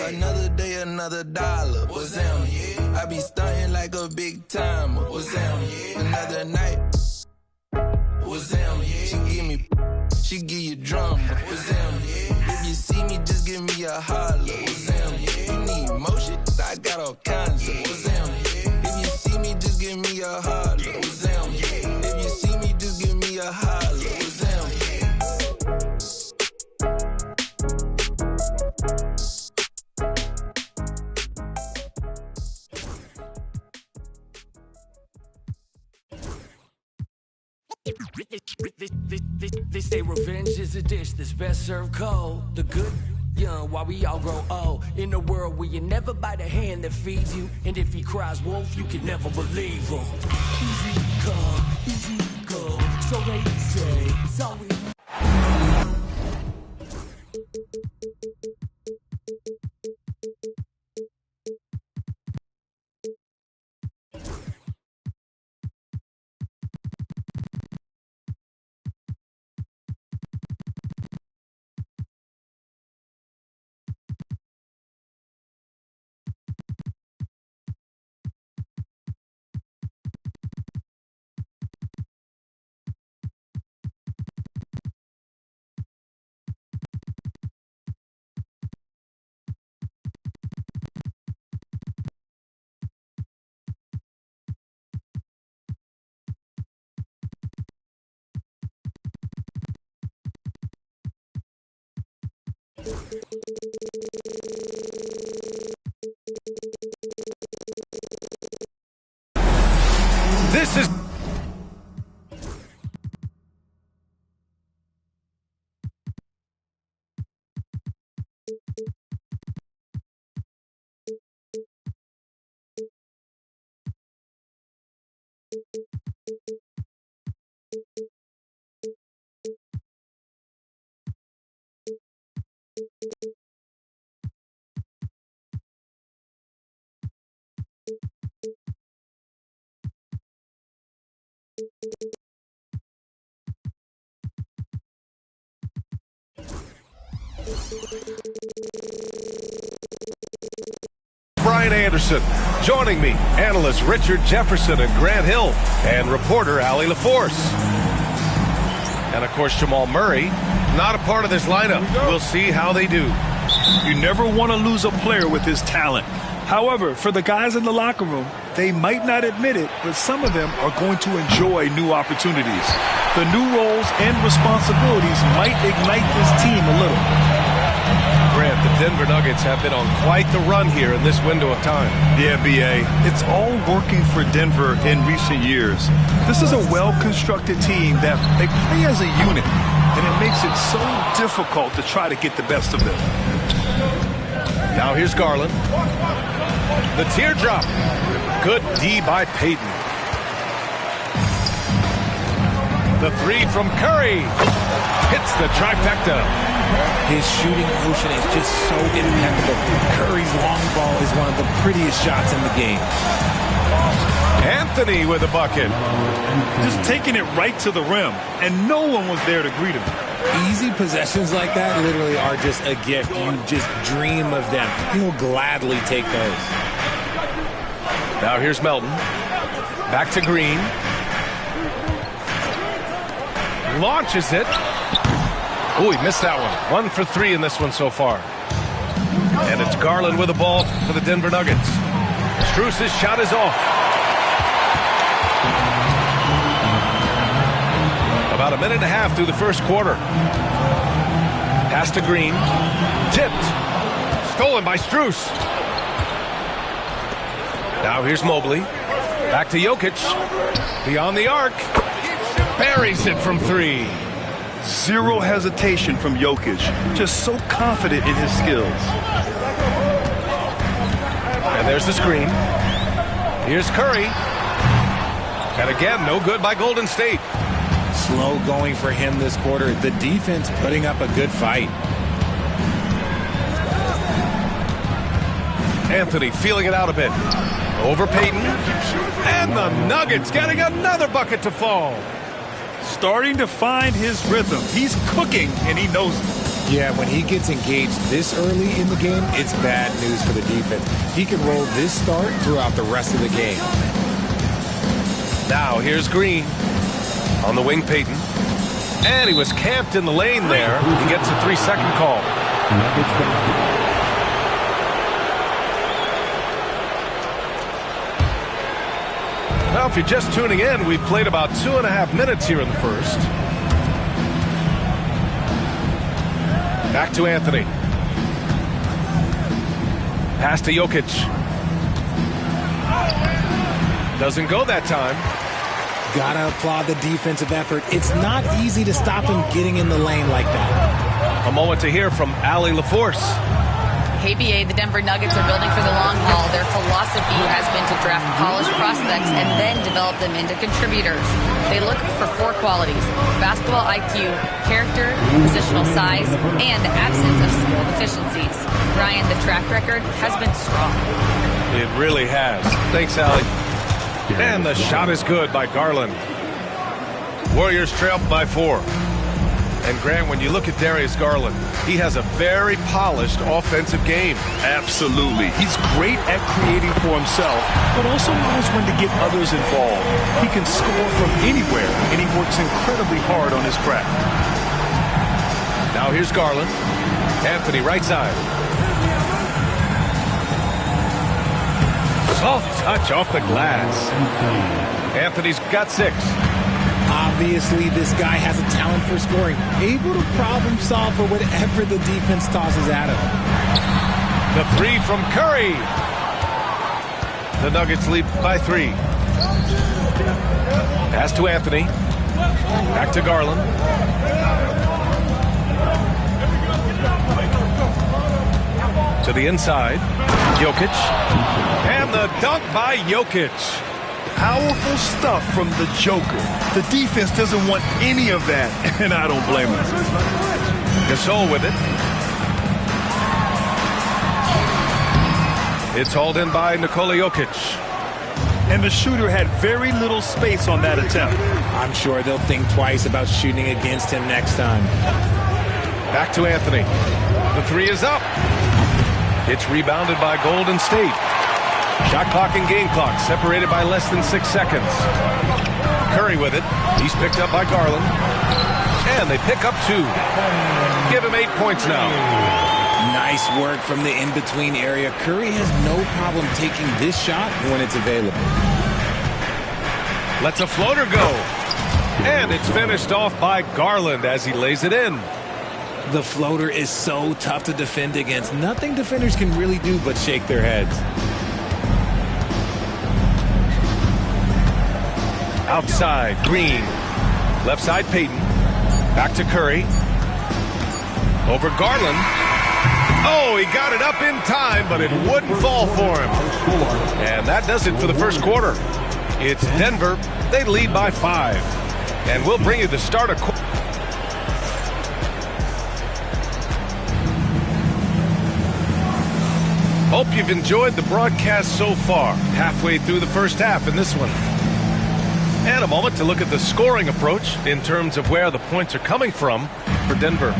Another day, another dollar. What's down, yeah? I be stunting like a big timer. What's down, yeah? Another night. What's down, yeah? She give you drama. What's down, yeah? If you see me, just give me a holler. What's down, yeah? You need motion? I got all kinds of. What's down, yeah? If you see me, just give me a holler. What's down, yeah? If you see me, just give me a holler. What's down, yeah? They say revenge is a dish that's best served cold. The good young while we all grow old. In a world where you never bite a hand that feeds you, and if he cries wolf, you can never believe him. Easy come, easy go. So they say, so we. This is Brian Anderson. Joining me, analysts Richard Jefferson and Grant Hill, and reporter Allie LaForce. And of course, Jamal Murray, not a part of this lineup. We'll see how they do. You never want to lose a player with his talent. However, for the guys in the locker room, they might not admit it, but some of them are going to enjoy new opportunities. The new roles and responsibilities might ignite this team a little. Grant, the Denver Nuggets have been on quite the run here in this window of time. Yeah, B.A., it's all working for Denver in recent years. This is a well-constructed team that they play as a unit, and it makes it so difficult to try to get the best of them. Now here's Garland. The teardrop. Good D by Payton. The three from Curry. Hits the trifecta. His shooting motion is just so impeccable. Curry's long ball is one of the prettiest shots in the game. Anthony with a bucket. Just taking it right to the rim, and no one was there to greet him. Easy possessions like that literally are just a gift. You just dream of them. He'll gladly take those. Now here's Melton. Back to Green. Launches it. Oh, he missed that one. 1 for 3 in this one so far. And it's Garland with the ball for the Denver Nuggets. Strus's shot is off. About a minute and a half through the first quarter. Pass to Green. Tipped. Stolen by Strus. Now here's Mobley. Back to Jokic. Beyond the arc. Buries it from 3. Zero hesitation from Jokic. Just so confident in his skills. And there's the screen. Here's Curry. And again, no good by Golden State. Slow going for him this quarter. The defense putting up a good fight. Anthony feeling it out a bit. Over Payton. And the Nuggets getting another bucket to fall. Starting to find his rhythm. He's cooking, and he knows it. Yeah, when he gets engaged this early in the game, it's bad news for the defense. He can roll this start throughout the rest of the game. Now here's Green. On the wing, Peyton. And he was camped in the lane there. He gets a 3-second call. Well, if you're just tuning in, we've played about 2.5 minutes here in the first. Back to Anthony. Pass to Jokic. Doesn't go that time. Gotta applaud the defensive effort. It's not easy to stop him getting in the lane like that. A moment to hear from Allie LaForce. Hey, BA, the Denver Nuggets are building for the long haul. Their philosophy has been to draft polished prospects and then develop them into contributors. They look for 4 qualities: basketball IQ, character, positional size, and absence of skill deficiencies. Ryan, the track record has been strong. It really has. Thanks, Allie. And the shot is good by Garland. Warriors trail by 4. And Grant, when you look at Darius Garland, he has a very polished offensive game. Absolutely. He's great at creating for himself, but also knows when to get others involved. He can score from anywhere, and he works incredibly hard on his craft. Now here's Garland. Anthony, right side. Soft touch off the glass. Anthony's got 6. Obviously, this guy has a talent for scoring, able to problem solve for whatever the defense tosses at him. The 3 from Curry. The Nuggets lead by 3. Pass to Anthony. Back to Garland. To the inside. Jokic. And the dunk by Jokic. Powerful stuff from the Joker. The defense doesn't want any of that, and I don't blame him. Gasol with it. It's hauled in by Nikola Jokic. And the shooter had very little space on that attempt. I'm sure they'll think twice about shooting against him next time. Back to Anthony. The 3 is up. It's rebounded by Golden State. Shot clock and game clock separated by less than 6 seconds. Curry with it. He's picked up by Garland. And they pick up 2. Give him 8 points now. Nice work from the in-between area. Curry has no problem taking this shot when it's available. Lets a floater go. And it's finished off by Garland as he lays it in. The floater is so tough to defend against. Nothing defenders can really do but shake their heads. Outside, Green. Left side, Peyton. Back to Curry. Over Garland. Oh, he got it up in time, but it wouldn't fall for him. And that does it for the first quarter. It's Denver. They lead by 5. And we'll bring you the start of... Hope you've enjoyed the broadcast so far. Halfway through the first half in this one. And a moment to look at the scoring approach in terms of where the points are coming from for Denver.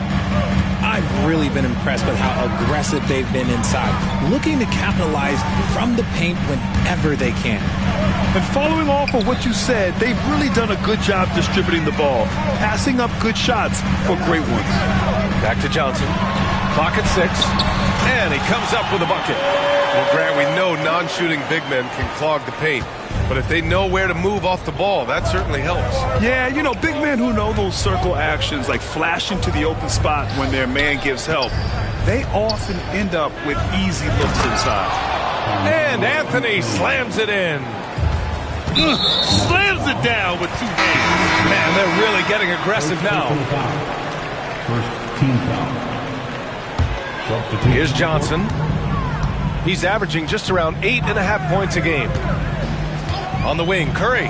I've really been impressed with how aggressive they've been inside, looking to capitalize from the paint whenever they can. And following off of what you said, they've really done a good job distributing the ball, passing up good shots for great ones. Back to Johnson. Clock at 6. And he comes up with a bucket. Well, Grant, we know non-shooting big men can clog the paint. But if they know where to move off the ball, that certainly helps. Yeah, you know, big men who know those circle actions, like flashing to the open spot when their man gives help, they often end up with easy looks inside. And Anthony slams it in. Slams it down with 2 hands. Man, they're really getting aggressive now. First team foul. Here's Johnson. He's averaging just around 8.5 points a game. On the wing, Curry.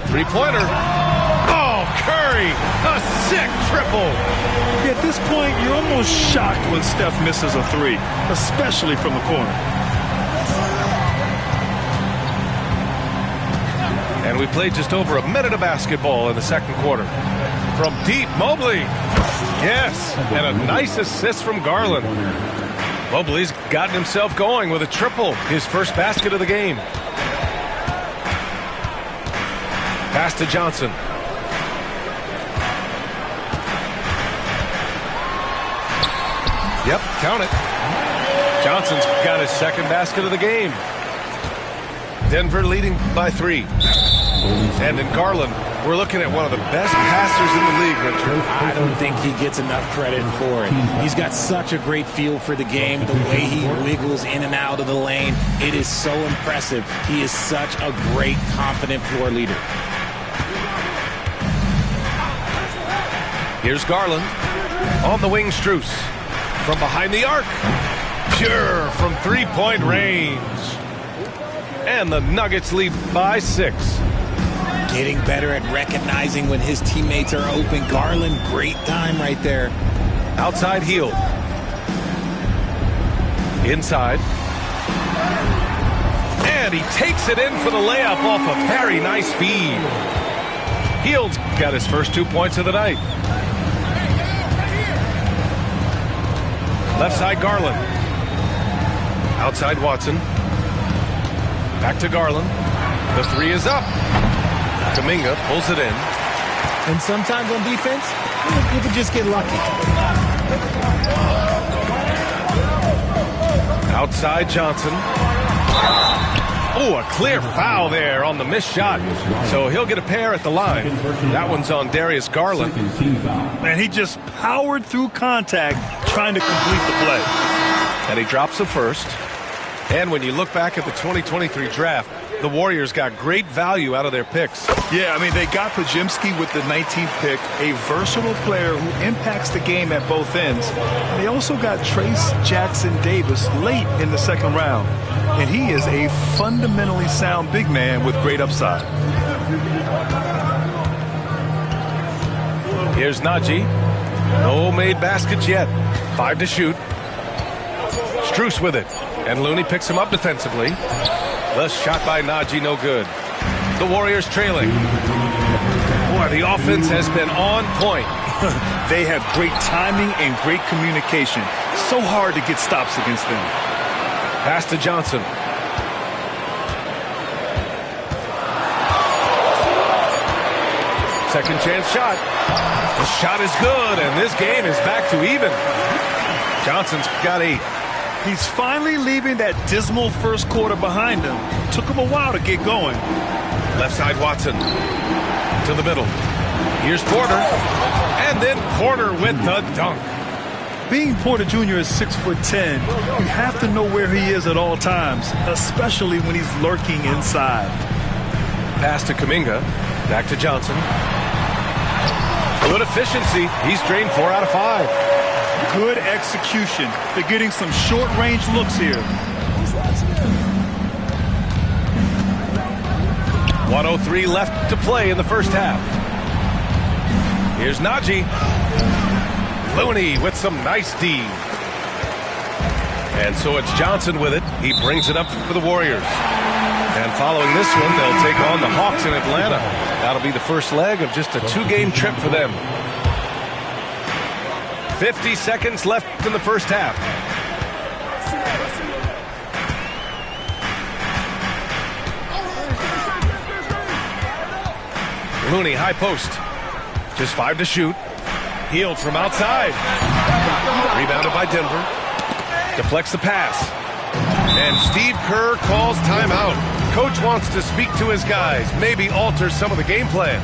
3-pointer. Oh, Curry! A sick triple! At this point, you're almost shocked when Steph misses a 3, especially from the corner. And we played just over a minute of basketball in the second quarter. From deep, Mobley. Yes, and a nice assist from Garland. Mobley's gotten himself going with a triple, his first basket of the game. Pass to Johnson. Yep, count it. Johnson's got his second basket of the game. Denver leading by 3. And in Garland, we're looking at one of the best passers in the league, Richard. I don't think he gets enough credit for it. He's got such a great feel for the game, the way he wiggles in and out of the lane. It is so impressive. He is such a great, confident floor leader. Here's Garland. On the wing, Strus. From behind the arc. Pure from three-point range. And the Nuggets lead by 6. Getting better at recognizing when his teammates are open. Garland, great time right there. Outside heel. Inside. And he takes it in for the layup off a very nice feed. Hield's got his first 2 points of the night. Left side, Garland. Outside, Watson. Back to Garland. The 3 is up. Kuminga pulls it in. And sometimes on defense, you can just get lucky. Outside, Johnson. Oh, a clear foul there on the missed shot. So he'll get a pair at the line. That one's on Darius Garland. And he just powered through contact trying to complete the play. And he drops the first. And when you look back at the 2023 draft, the Warriors got great value out of their picks. Yeah, I mean, they got Podziemski with the 19th pick, a versatile player who impacts the game at both ends. And they also got Trace Jackson Davis late in the second round. And he is a fundamentally sound big man with great upside. Here's Najee. No made baskets yet. 5 to shoot. Strus with it. And Looney picks him up defensively. The shot by Najee, no good. The Warriors trailing. Boy, the offense has been on point. They have great timing and great communication. So hard to get stops against them. Pass to Johnson. Second chance shot. The shot is good, and this game is back to even. Johnson's got 8. He's finally leaving that dismal first quarter behind him. Took him a while to get going. Left side, Watson. To the middle. Here's Porter. And then Porter with the dunk. Being Porter Jr. is 6'10", you have to know where he is at all times, especially when he's lurking inside. Pass to Kuminga. Back to Johnson. Good efficiency. He's drained 4 out of 5. Good execution. They're getting some short-range looks here. 1:03 left to play in the first half. Here's Najee. Looney with some nice D. And so it's Johnson with it. He brings it up for the Warriors. And following this one, they'll take on the Hawks in Atlanta. That'll be the first leg of just a 2-game trip for them. 50 seconds left in the first half. Looney, high post. Just 5 to shoot. Hield from outside. Rebounded by Denver. Deflects the pass. And Steve Kerr calls timeout. Coach wants to speak to his guys, maybe alter some of the game plan.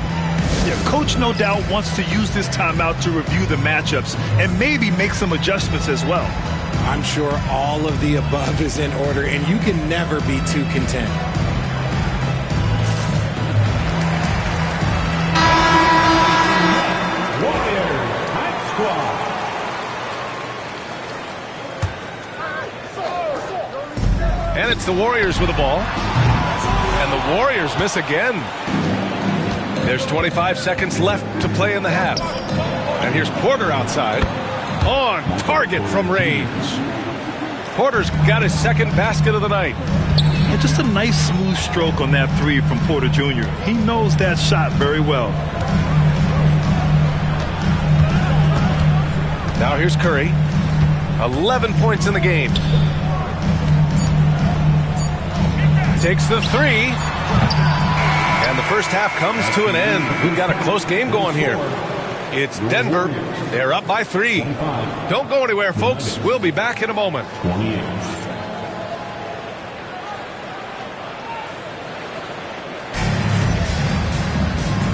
Yeah, Coach no doubt wants to use this timeout to review the matchups and maybe make some adjustments as well. I'm sure all of the above is in order, and you can never be too content. Warriors Hot Squad. And it's the Warriors with the ball. And the Warriors miss again. There's 25 seconds left to play in the half. And here's Porter outside. On target from range. Porter's got his second basket of the night. And just a nice smooth stroke on that 3 from Porter Jr. He knows that shot very well. Now here's Curry. 11 points in the game. Takes the three. And the first half comes to an end. We've got a close game going here. It's Denver. They're up by 3. Don't go anywhere, folks. We'll be back in a moment.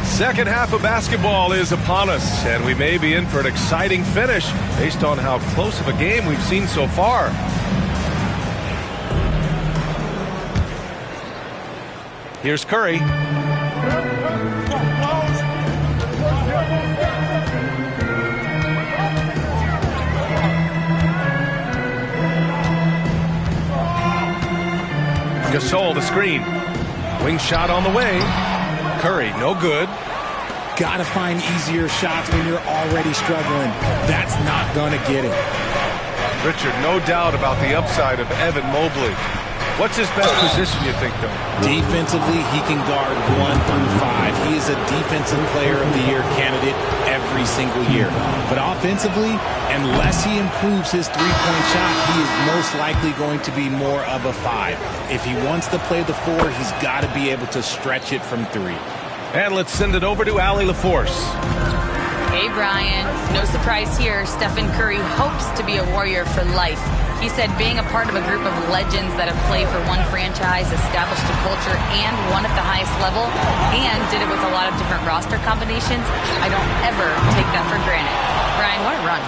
Second half of basketball is upon us, and we may be in for an exciting finish based on how close of a game we've seen so far. Here's Curry. Gasol the screen. Wing shot on the way. Curry, no good. Got to find easier shots when you're already struggling. That's not going to get it. Richard, no doubt about the upside of Evan Mobley. What's his best position, you think, though? Defensively, he can guard 1 through 5. He is a defensive player of the year candidate every single year. But offensively, unless he improves his three-point shot, he is most likely going to be more of a 5. If he wants to play the 4, he's got to be able to stretch it from 3. And let's send it over to Allie LaForce. Hey, Brian. No surprise here. Stephen Curry hopes to be a Warrior for life. He said being a part of a group of legends that have played for one franchise, established a culture, and won at the highest level, and did it with a lot of different roster combinations, I don't ever take that for granted. Brian, what a run.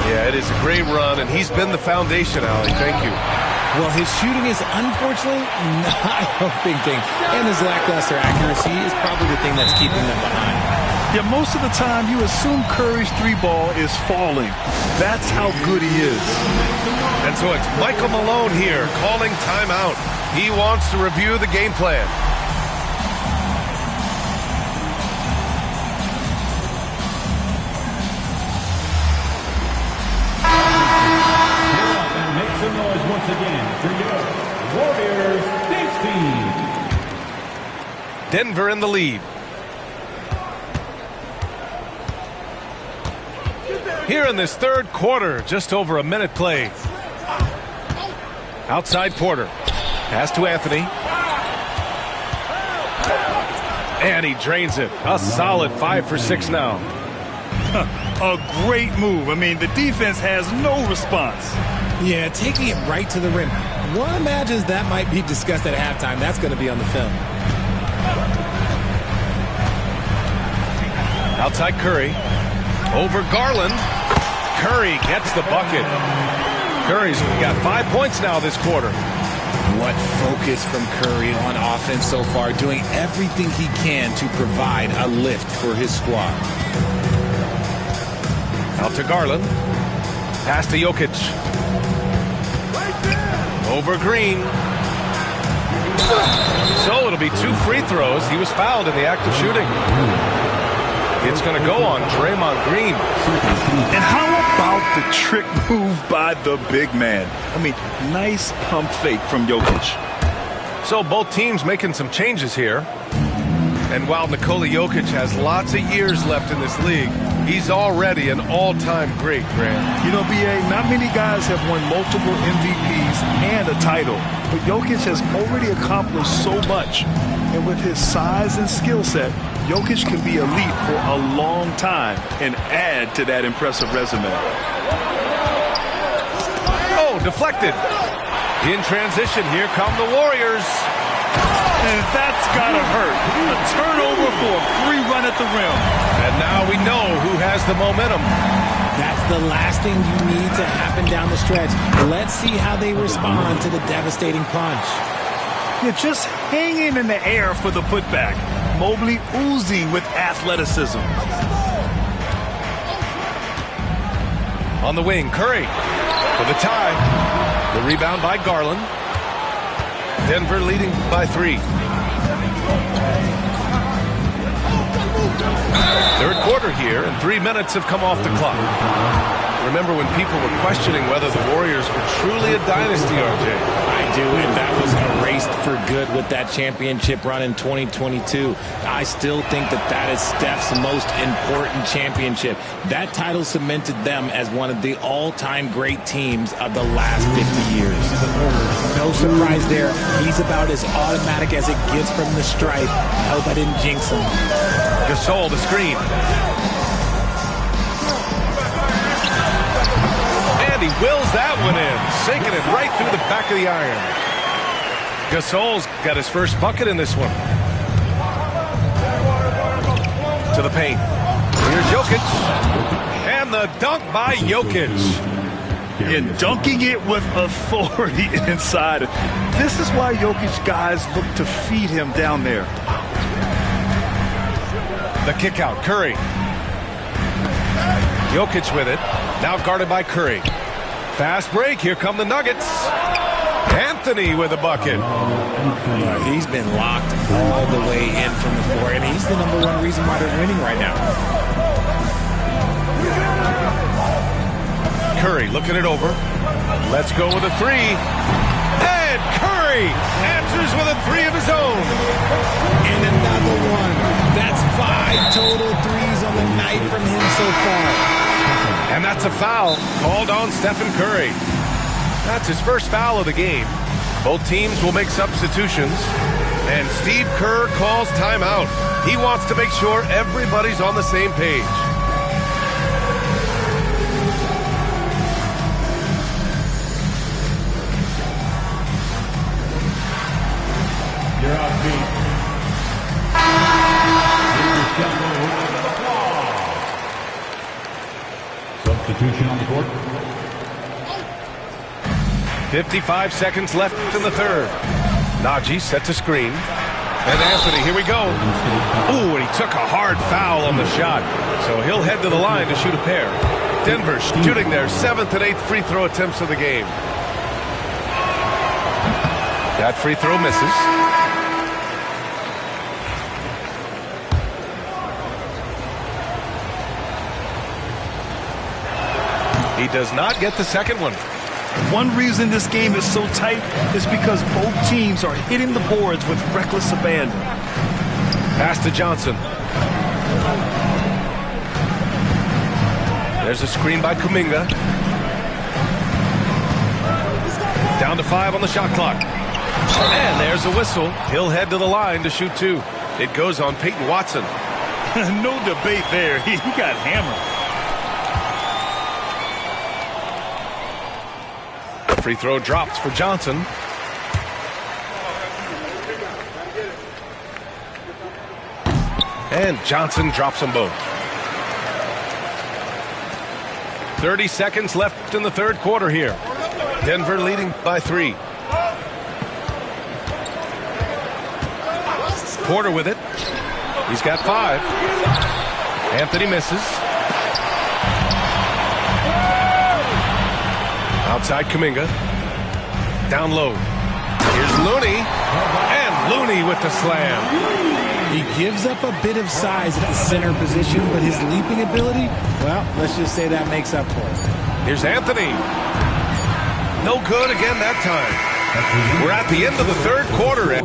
Yeah, it is a great run, and he's been the foundation, Allie. Thank you. Well, his shooting is unfortunately not a big thing, and his lackluster accuracy is probably the thing that's keeping them behind. Yeah, most of the time you assume Curry's 3-ball is falling. That's how good he is. And so it's Michael Malone here calling timeout. He wants to review the game plan. And make some noise once again for your Warriors dance team. Denver in the lead. Here in this third quarter, just over a minute play. Outside Porter. Pass to Anthony. And he drains it. A solid 5 for 6 now. A great move. I mean, the defense has no response. Yeah, taking it right to the rim. One imagines that might be discussed at halftime. That's going to be on the film. Outside Curry. Over Garland. Curry gets the bucket. Curry's got 5 points now this quarter. What focus from Curry on offense so far, doing everything he can to provide a lift for his squad. Out to Garland. Pass to Jokic. Over Green. So it'll be 2 free throws. He was fouled in the act of shooting. It's going to go on Draymond Green. And how about the trick move by the big man? I mean, nice pump fake from Jokic. So both teams making some changes here. And while Nikola Jokic has lots of years left in this league, he's already an all-time great, Grant. You know, B.A., not many guys have won multiple MVPs and a title, but Jokic has already accomplished so much. And with his size and skill set, Jokic can be elite for a long time and add to that impressive resume. Oh, deflected. In transition, here come the Warriors. And that's gotta hurt. A turnover for a free run at the rim. And now we know who has the momentum. That's the last thing you need to happen down the stretch. Let's see how they respond to the devastating punch. You're just hanging in the air for the putback. Mobley oozing with athleticism. On the wing, Curry for the tie. The rebound by Garland. Denver leading by 3. Third quarter here, and 3 minutes have come off the clock. remember when people were questioning whether the Warriors were truly a dynasty, RJ. I do, and that was erased for good with that championship run in 2022. I still think that is Steph's most important championship. That title cemented them as one of the all-time great teams of the last 50 years. No surprise there. He's about as automatic as it gets from the stripe. I hope I didn't jinx him. Gasol, the screen. And he wills that one in, sinking it right through the back of the iron. Gasol's got his first bucket in this one. To the paint. Here's Jokic. And the dunk by Jokic. And dunking it with authority inside. This is why Jokic guys look to feed him down there. The kick out, Curry. Jokic with it. Now guarded by Curry. Fast break. Here come the Nuggets. Anthony with a bucket. He's been locked all the way in from the floor, and he's the #1 reason why they're winning right now. Curry looking it over. Let's go with a three. And Curry answers with a three of his own. And another one. That's 5 total threes on the night from him so far. And that's a foul called on Stephen Curry. That's his first foul of the game. Both teams will make substitutions. And Steve Kerr calls timeout. He wants to make sure everybody's on the same page. You're out, Pete. Substitution on the court. 55 seconds left in the third. Najee set to screen. And Anthony, here we go. Ooh, and he took a hard foul on the shot. So he'll head to the line to shoot a pair. Denver shooting their 7th and 8th free throw attempts of the game. That free throw misses. He does not get the second one. One reason this game is so tight is because both teams are hitting the boards with reckless abandon. Pass to Johnson. There's a screen by Kuminga. Down to 5 on the shot clock. And there's a whistle. He'll head to the line to shoot 2. It goes on Peyton Watson. No debate there. He got hammered. Free throw drops for Johnson. And Johnson drops them both. 30 seconds left in the third quarter here. Denver leading by 3. Porter with it. He's got 5. Anthony misses. Outside Kuminga. Down low. Here's Looney. And Looney with the slam. He gives up a bit of size at the center position, but his leaping ability, well, let's just say that makes up for it. Here's Anthony. No good again that time. We're at the end of the third quarter.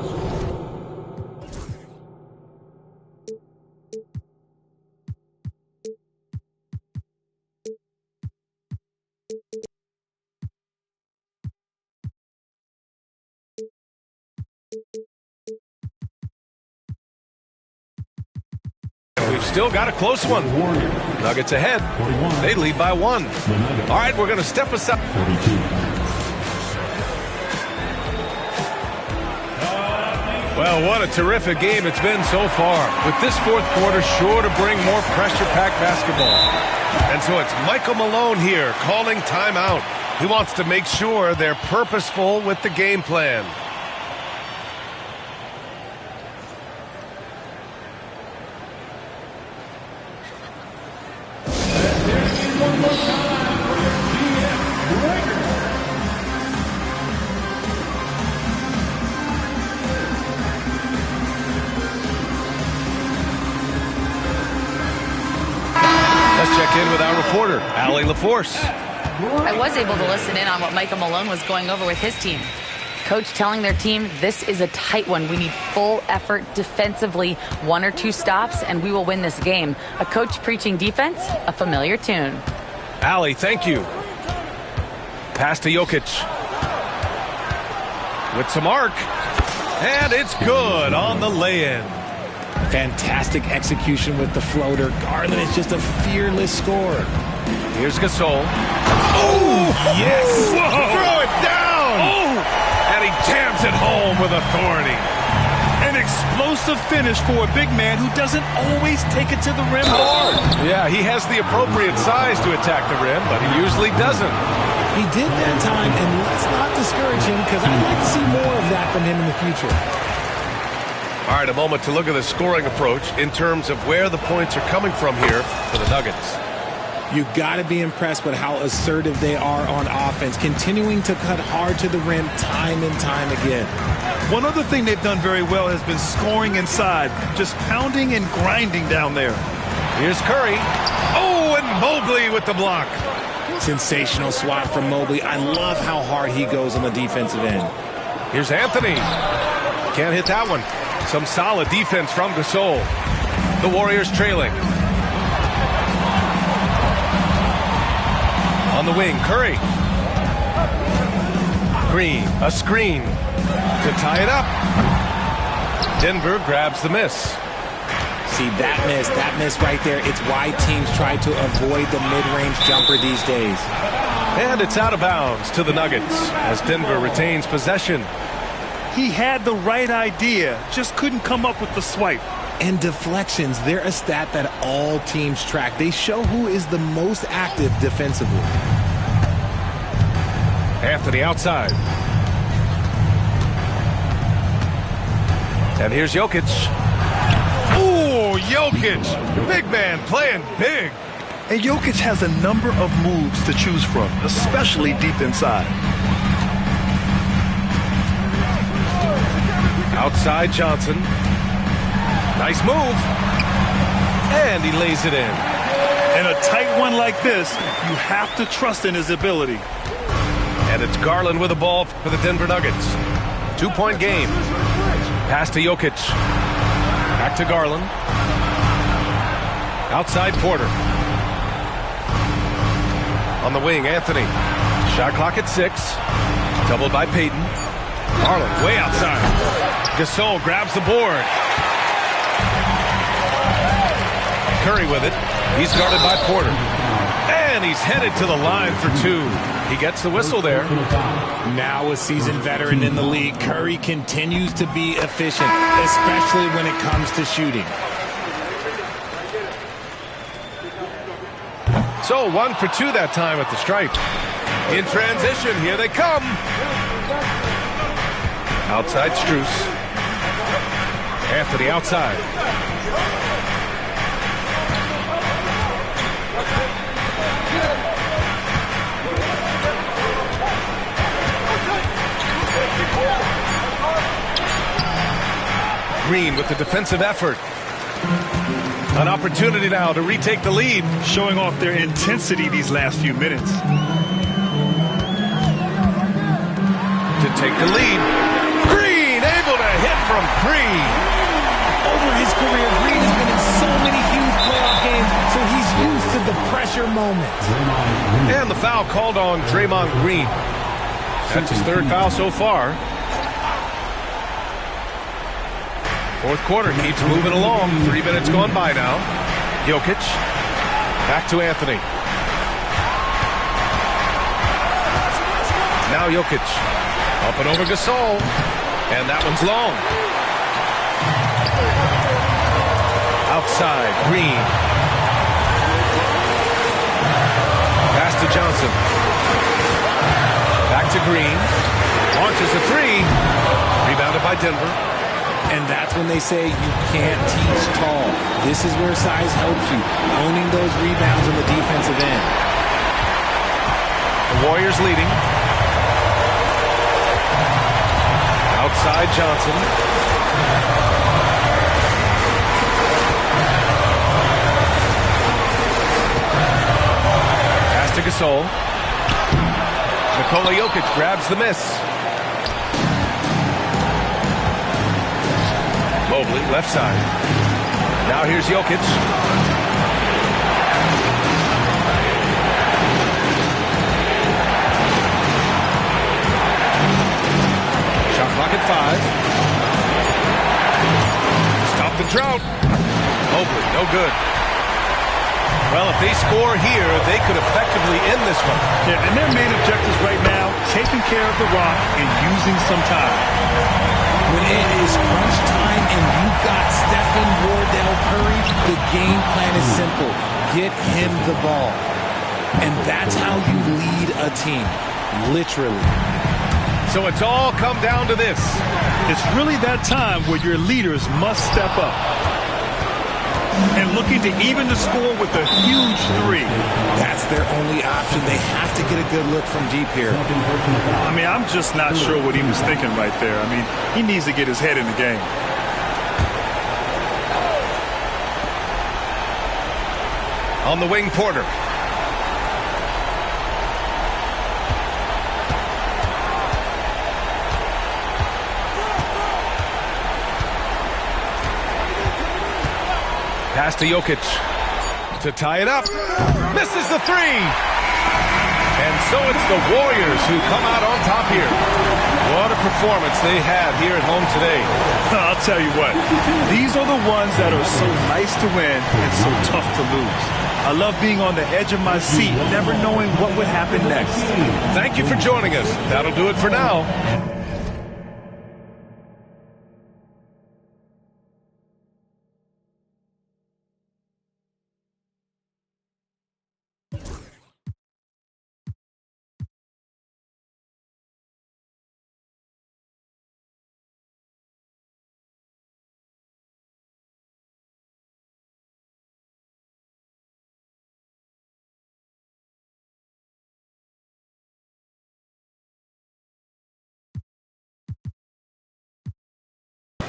We've still got a close one. Nuggets ahead. They lead by 1. All right, we're going to step aside. Well, what a terrific game it's been so far. With this fourth quarter sure to bring more pressure-packed basketball. And so it's Michael Malone here calling timeout. He wants to make sure they're purposeful with the game plan. Let's check in with our reporter, Allie LaForce. I was able to listen in on what Michael Malone was going over with his team. Coach telling their team, this is a tight one. We need full effort defensively, 1 or 2 stops, and we will win this game. A coach preaching defense, a familiar tune. Allie, thank you. Pass to Jokic. With some arc. And it's good on the lay-in. Fantastic execution with the floater. Garland is just a fearless scorer. Here's Gasol. Oh, yes! Whoa. Throw it down! Oh. And he jams it home with authority. An explosive finish for a big man who doesn't always take it to the rim hard. Yeah, he has the appropriate size to attack the rim, but he usually doesn't. He did that time, and let's not discourage him because I'd like to see more of that from him in the future. All right, a moment to look at the scoring approach in terms of where the points are coming from here for the Nuggets. You got to be impressed with how assertive they are on offense, continuing to cut hard to the rim time and time again. One other thing they've done very well has been scoring inside, just pounding and grinding down there. Here's Curry. Oh, and Mobley with the block. Sensational swat from Mobley. I love how hard he goes on the defensive end. Here's Anthony. Can't hit that one. Some solid defense from Gasol. The Warriors trailing. On the wing, Curry. Green, a screen to tie it up. Denver grabs the miss. See, that miss right there, it's why teams try to avoid the mid-range jumper these days. And it's out of bounds to the Nuggets as Denver retains possession. He had the right idea, just couldn't come up with the swipe. And deflections, they're a stat that all teams track. They show who is the most active defensively. Anthony outside. And here's Jokic. Ooh, Jokic. Big man playing big. And Jokic has a number of moves to choose from, especially deep inside. Outside Johnson. Nice move. And he lays it in. In a tight one like this, you have to trust in his ability. And it's Garland with the ball for the Denver Nuggets. 2-point game. Pass to Jokic. Back to Garland. Outside Porter. On the wing, Anthony. Shot clock at 6. Doubled by Payton. Garland way outside. Gasol grabs the board. Curry with it. He's guarded by Porter. And he's headed to the line for 2. He gets the whistle there. Now a seasoned veteran in the league, Curry continues to be efficient, especially when it comes to shooting. So 1 for 2 that time at the stripe. In transition, here they come. Outside Strus. Anthony outside. Green with the defensive effort. An opportunity now to retake the lead. Showing off their intensity these last few minutes. To take the lead. Green able to hit from 3. Over his career, Green has been in so many huge playoff games, so he's used to the pressure moments. And the foul called on Draymond Green. That's his 3rd foul so far. 4th quarter keeps moving along. 3 minutes gone by now. Jokic. Back to Anthony. Now Jokic. Up and over Gasol. And that one's long. Outside. Green. Pass to Johnson. Back to Green. Launches a 3. Rebounded by Denver. And that's when they say you can't teach tall. This is where size helps you, owning those rebounds on the defensive end. The Warriors leading. Outside Johnson. Pass to Gasol. Nikola Jokic grabs the miss. Mobley, left side. Now here's Jokic. Shot clock at 5. Stop the drought. Mobley, no good. Well, if they score here, they could effectively end this one. Yeah, and their main objectives right now, taking care of the rock and using some time. When it is crunch time and you've got Stephen Wardell Curry, the game plan is simple. Get him the ball. And that's how you lead a team, literally. So it's all come down to this. It's really that time where your leaders must step up. And looking to even the score with a huge 3. That's their only option. They have to get a good look from deep here. I mean, I'm just not sure what he was thinking right there. I mean, he needs to get his head in the game. On the wing, Porter. Pass to Jokic to tie it up. Misses the 3. And so it's the Warriors who come out on top here. What a performance they had here at home today. I'll tell you what, these are the ones that are so nice to win and so tough to lose. I love being on the edge of my seat, never knowing what would happen next. Thank you for joining us. That'll do it for now.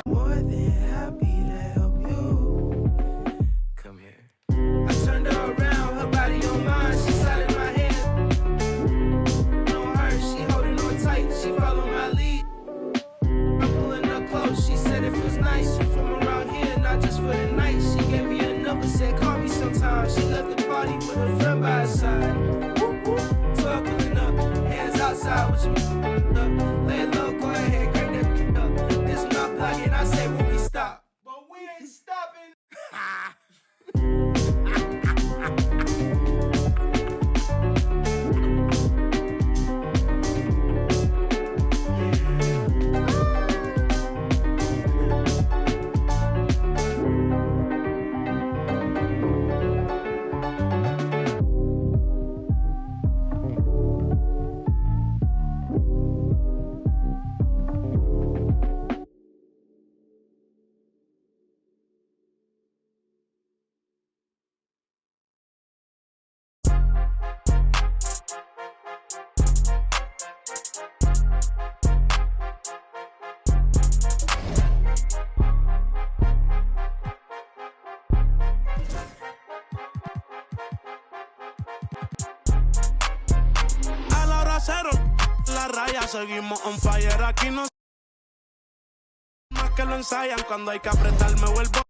More than happy to help you. Come here. I turned her around, her body on mine, she sat in my hand. On her, she holding on tight, she follow my lead. I'm pulling her close, she said it feels nice. You from around here, not just for the night. She gave me a number, said call me sometime. She left the party with her friend by her side. 12 pulling up, hands outside with your up. Lay it low, go ahead, crank that up. This my pocket, I say when we stop. But we ain't stopping. La raya, seguimos on fire. Aquí no más que lo ensayan. Cuando hay que apretar me vuelvo